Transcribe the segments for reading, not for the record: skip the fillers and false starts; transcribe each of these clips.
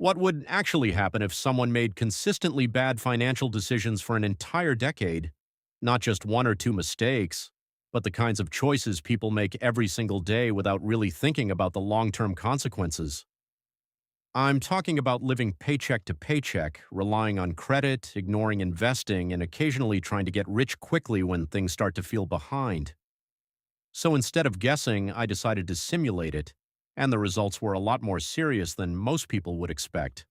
What would actually happen if someone made consistently bad financial decisions for an entire decade? Not just one or two mistakes, but the kinds of choices people make every single day without really thinking about the long-term consequences. I'm talking about living paycheck to paycheck, relying on credit, ignoring investing, and occasionally trying to get rich quickly when things start to feel behind. So instead of guessing, I decided to simulate it, and the results were a lot more serious than most people would expect.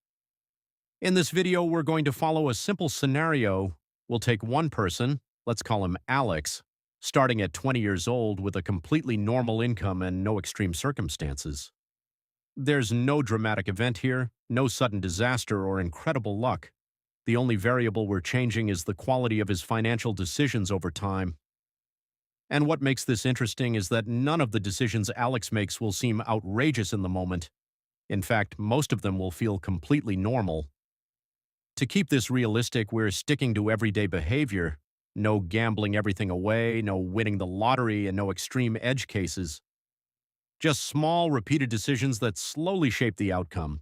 In this video, we're going to follow a simple scenario. We'll take one person, let's call him Alex, starting at 20 years old with a completely normal income and no extreme circumstances. There's no dramatic event here, no sudden disaster or incredible luck. The only variable we're changing is the quality of his financial decisions over time. And what makes this interesting is that none of the decisions Alex makes will seem outrageous in the moment. In fact, most of them will feel completely normal. To keep this realistic, we're sticking to everyday behavior. No gambling everything away, no winning the lottery, and no extreme edge cases. Just small, repeated decisions that slowly shape the outcome.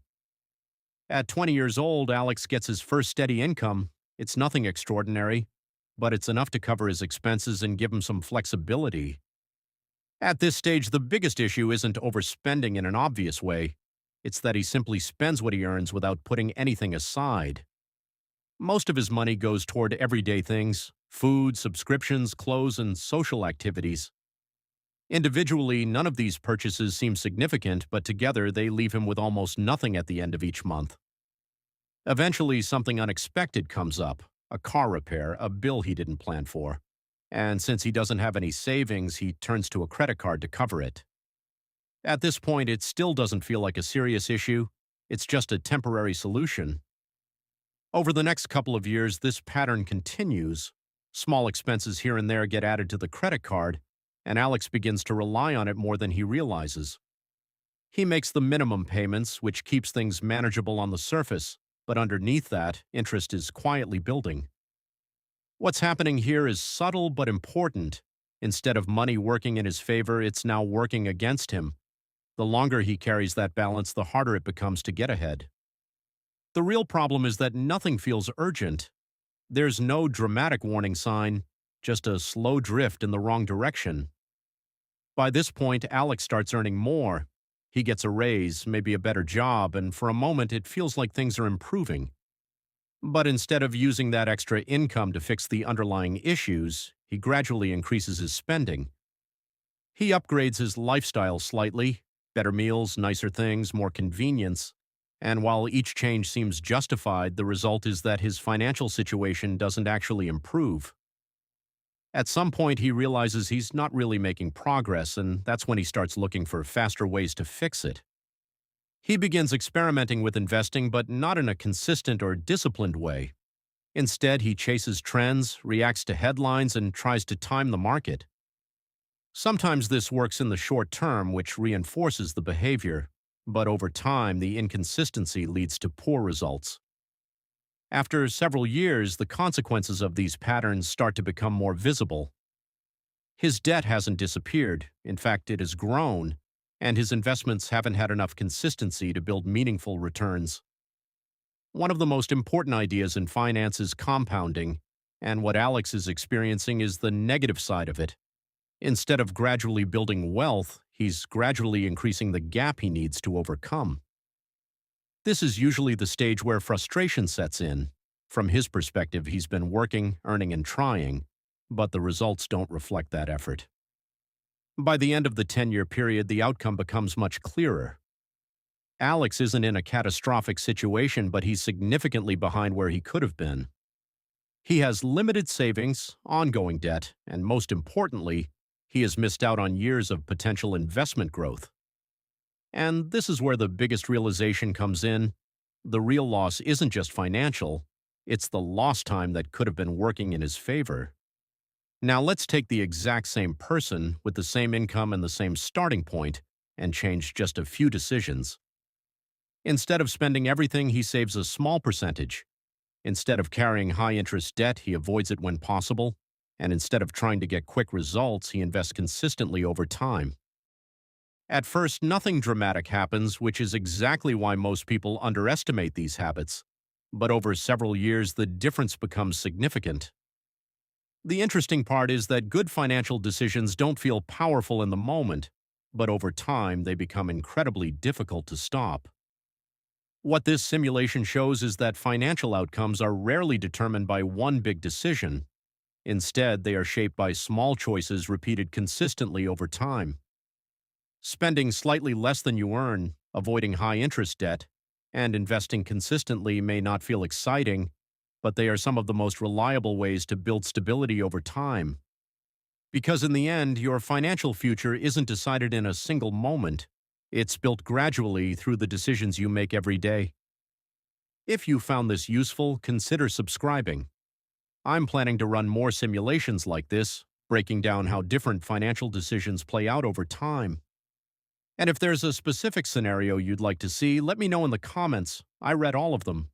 At 20 years old, Alex gets his first steady income. It's nothing extraordinary, but it's enough to cover his expenses and give him some flexibility. At this stage, the biggest issue isn't overspending in an obvious way. It's that he simply spends what he earns without putting anything aside. Most of his money goes toward everyday things: food, subscriptions, clothes, and social activities. Individually, none of these purchases seem significant, but together they leave him with almost nothing at the end of each month. Eventually, something unexpected comes up: a car repair, a bill he didn't plan for. And since he doesn't have any savings, he turns to a credit card to cover it. At this point, it still doesn't feel like a serious issue. It's just a temporary solution. Over the next couple of years, this pattern continues. Small expenses here and there get added to the credit card, and Alex begins to rely on it more than he realizes. He makes the minimum payments, which keeps things manageable on the surface, but underneath that, interest is quietly building. What's happening here is subtle but important. Instead of money working in his favor, it's now working against him. The longer he carries that balance, the harder it becomes to get ahead. The real problem is that nothing feels urgent. There's no dramatic warning sign, just a slow drift in the wrong direction. By this point, Alex starts earning more. He gets a raise, maybe a better job, and for a moment it feels like things are improving. But instead of using that extra income to fix the underlying issues, he gradually increases his spending. He upgrades his lifestyle slightly: better meals, nicer things, more convenience. And while each change seems justified, the result is that his financial situation doesn't actually improve. At some point, he realizes he's not really making progress, and that's when he starts looking for faster ways to fix it. He begins experimenting with investing, but not in a consistent or disciplined way. Instead, he chases trends, reacts to headlines, and tries to time the market. Sometimes this works in the short term, which reinforces the behavior, but over time, the inconsistency leads to poor results. After several years, the consequences of these patterns start to become more visible. His debt hasn't disappeared; in fact, it has grown, and his investments haven't had enough consistency to build meaningful returns. One of the most important ideas in finance is compounding, and what Alex is experiencing is the negative side of it. Instead of gradually building wealth, he's gradually increasing the gap he needs to overcome. This is usually the stage where frustration sets in. From his perspective, he's been working, earning, and trying, but the results don't reflect that effort. By the end of the 10-year period, the outcome becomes much clearer. Alex isn't in a catastrophic situation, but he's significantly behind where he could have been. He has limited savings, ongoing debt, and most importantly, he has missed out on years of potential investment growth. And this is where the biggest realization comes in. The real loss isn't just financial, it's the lost time that could have been working in his favor. Now let's take the exact same person with the same income and the same starting point and change just a few decisions. Instead of spending everything, he saves a small percentage. Instead of carrying high-interest debt, he avoids it when possible. And instead of trying to get quick results, he invests consistently over time. At first, nothing dramatic happens, which is exactly why most people underestimate these habits. But over several years, the difference becomes significant. The interesting part is that good financial decisions don't feel powerful in the moment, but over time, they become incredibly difficult to stop. What this simulation shows is that financial outcomes are rarely determined by one big decision. Instead, they are shaped by small choices repeated consistently over time. Spending slightly less than you earn, avoiding high interest debt, and investing consistently may not feel exciting, but they are some of the most reliable ways to build stability over time. Because in the end, your financial future isn't decided in a single moment. It's built gradually through the decisions you make every day. If you found this useful, consider subscribing. I'm planning to run more simulations like this, breaking down how different financial decisions play out over time. And if there's a specific scenario you'd like to see, let me know in the comments. I read all of them.